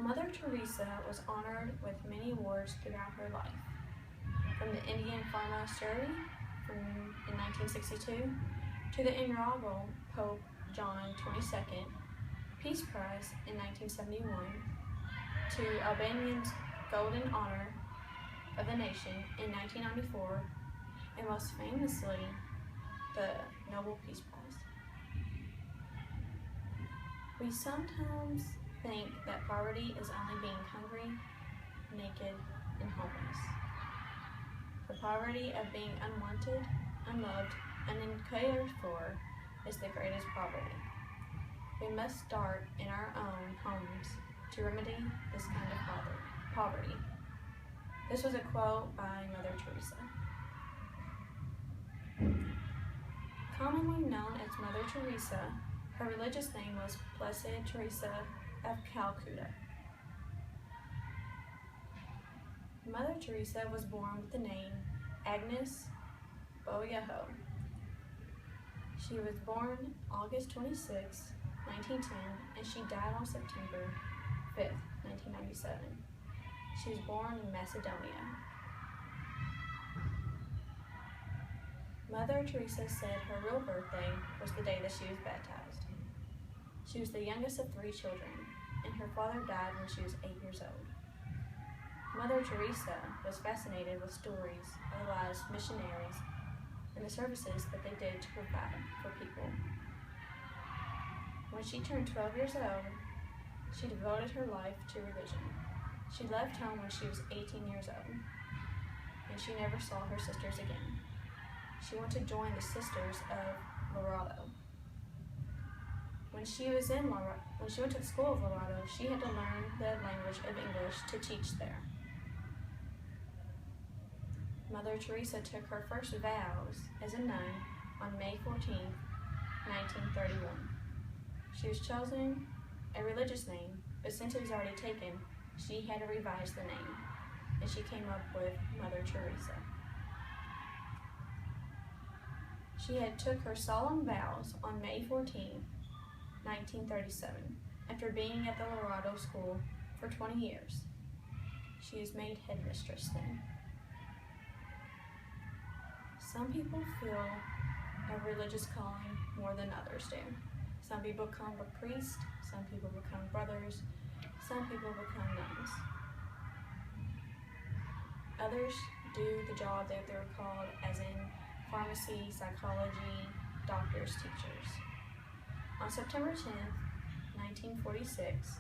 Mother Teresa was honored with many awards throughout her life, from the Indian Pharma Surrey in 1962 to the inaugural Pope John XXII Peace Prize in 1971 to Albanian's Golden Honor of the Nation in 1994, and most famously, the Nobel Peace Prize. We sometimes think that poverty is only being hungry, naked, and homeless. The poverty of being unwanted, unloved, and uncared for is the greatest poverty. We must start in our own homes to remedy this kind of poverty. This was a quote by Mother Teresa. Commonly known as Mother Teresa, her religious name was Blessed Teresa of Calcutta. Mother Teresa was born with the name Agnes Boyaho. She was born August 26, 1910, and she died on September 5, 1997. She was born in Macedonia. Mother Teresa said her real birthday was the day that she was baptized. She was the youngest of 3 children, and her father died when she was 8 years old. Mother Teresa was fascinated with stories of the lives of missionaries and the services that they did to provide for people. When she turned 12 years old, she devoted her life to religion. She left home when she was 18 years old, and she never saw her sisters again. She went to join the Sisters of Laredo. When she went to the school of Laredo, she had to learn the language of English to teach there. Mother Teresa took her first vows as a nun on May 14, 1931. She was chosen a religious name, but since it was already taken, she had to revise the name, and she came up with Mother Teresa. She had took her solemn vows on May 14, 1937, after being at the Laredo School for 20 years. She is made headmistress then. Some people feel a religious calling more than others do. Some people become a priest, some people become brothers, some people become nuns. Others do the job that they're called, as in pharmacy, psychology, doctors, teachers. On September 10, 1946,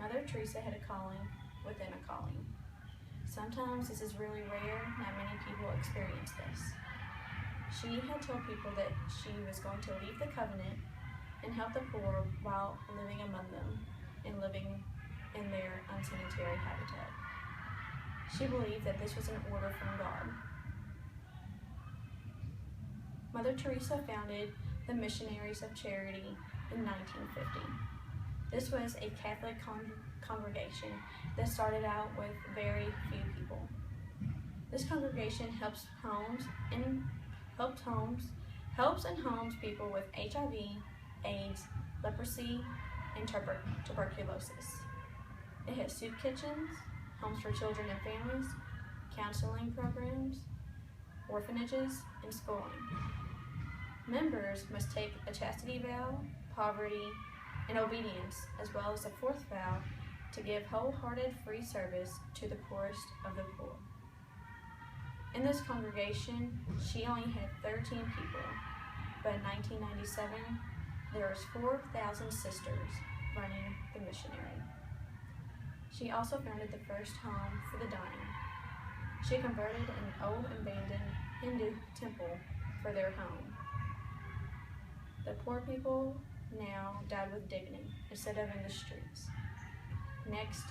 Mother Teresa had a calling within a calling. Sometimes this is really rare, not many people experience this. She had told people that she was going to leave the covenant and help the poor while living among them and living in their unsanitary habitat. She believed that this was an order from God. Mother Teresa founded the Missionaries of Charity in 1950. This was a Catholic congregation that started out with very few people. This congregation helps and homes people with HIV, AIDS, leprosy, and tuberculosis. It has soup kitchens, homes for children and families, counseling programs, orphanages, and schooling. Members must take a chastity vow, poverty, and obedience, as well as a 4th vow to give wholehearted free service to the poorest of the poor. In this congregation, she only had 13 people, but in 1997, there was 4,000 sisters running the missionary. She also founded the first home for the dying. She converted an old abandoned Hindu temple for their home. The poor people now died with dignity instead of in the streets. Next,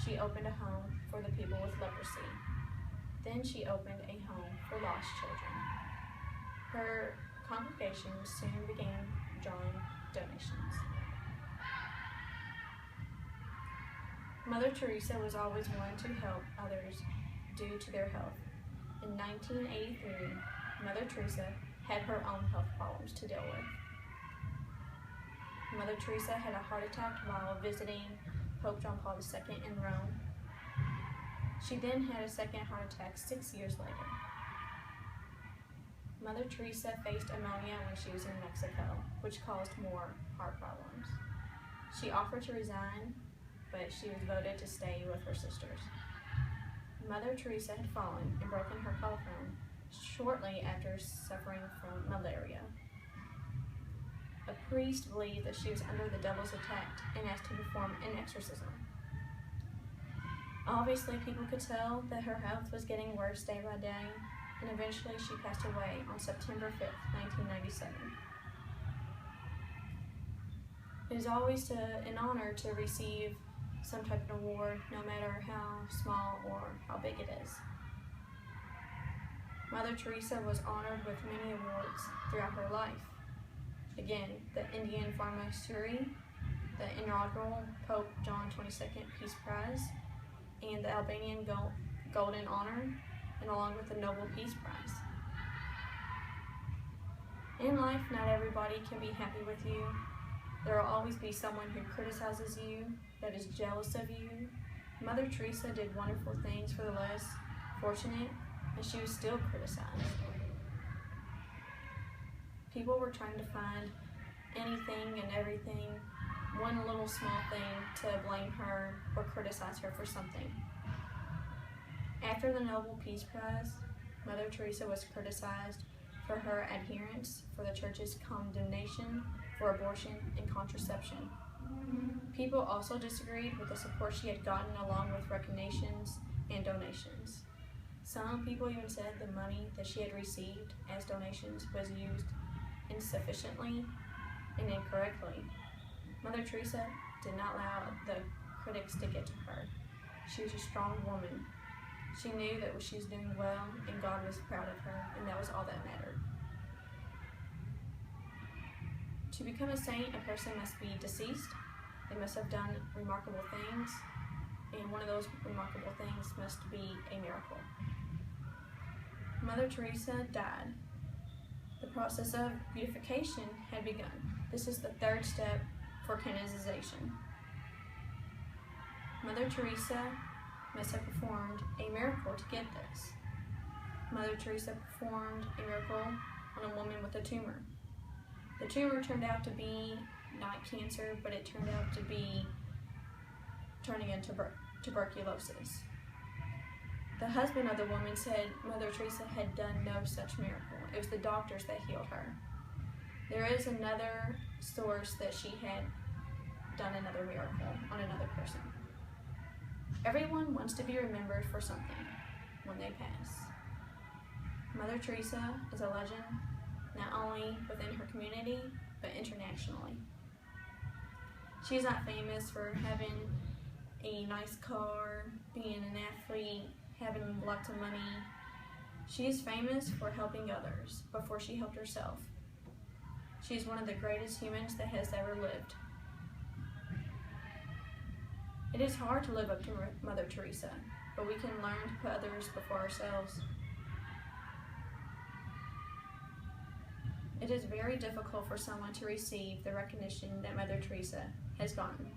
she opened a home for the people with leprosy. Then she opened a home for lost children. Her congregation soon began drawing donations. Mother Teresa was always one to help others due to their health. In 1983, Mother Teresa had her own health problems to deal with. Mother Teresa had a heart attack while visiting Pope John Paul II in Rome. She then had a second heart attack 6 years later. Mother Teresa faced pneumonia when she was in Mexico, which caused more heart problems. She offered to resign, but she was voted to stay with her sisters. Mother Teresa had fallen and broken her collarbone shortly after suffering from malaria. A priest believed that she was under the devil's attack and asked to perform an exorcism. Obviously, people could tell that her health was getting worse day by day, and eventually she passed away on September 5th, 1997. It is always an honor to receive some type of award, no matter how small or how big it is. Mother Teresa was honored with many awards throughout her life. Again, the Indian Pharmacy, the inaugural Pope John XXII Peace Prize, and the Albanian Golden Honor, and along with the Nobel Peace Prize. In life, not everybody can be happy with you. There will always be someone who criticizes you, that is jealous of you. Mother Teresa did wonderful things for the less fortunate, and she was still criticized. People were trying to find anything and everything, one little small thing to blame her or criticize her for something. After the Nobel Peace Prize, Mother Teresa was criticized for her adherence for the church's condemnation for abortion and contraception. People also disagreed with the support she had gotten, along with recognitions and donations. Some people even said the money that she had received as donations was used insufficiently and incorrectly. Mother Teresa did not allow the critics to get to her. She was a strong woman. She knew that she was doing well, and God was proud of her, and that was all that mattered. To become a saint, a person must be deceased. They must have done remarkable things, and one of those remarkable things must be a miracle. Mother Teresa died. The process of beatification had begun. This is the third step for canonization. Mother Teresa must have performed a miracle to get this. Mother Teresa performed a miracle on a woman with a tumor. The tumor turned out to be not cancer, but it turned out to be turning into tuberculosis. The husband of the woman said Mother Teresa had done no such miracle. It was the doctors that healed her. There is another source that she had done another miracle on another person. Everyone wants to be remembered for something when they pass. Mother Teresa is a legend, not only within her community, but internationally. She's not famous for having a nice car, being an athlete, having lots of money. She is famous for helping others before she helped herself. She's one of the greatest humans that has ever lived. It is hard to live up to Mother Teresa, but we can learn to put others before ourselves. It is very difficult for someone to receive the recognition that Mother Teresa has gotten.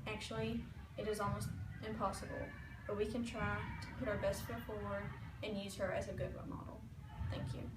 Actually, it is almost impossible, but we can try to put our best foot forward and use her as a good role model. Thank you.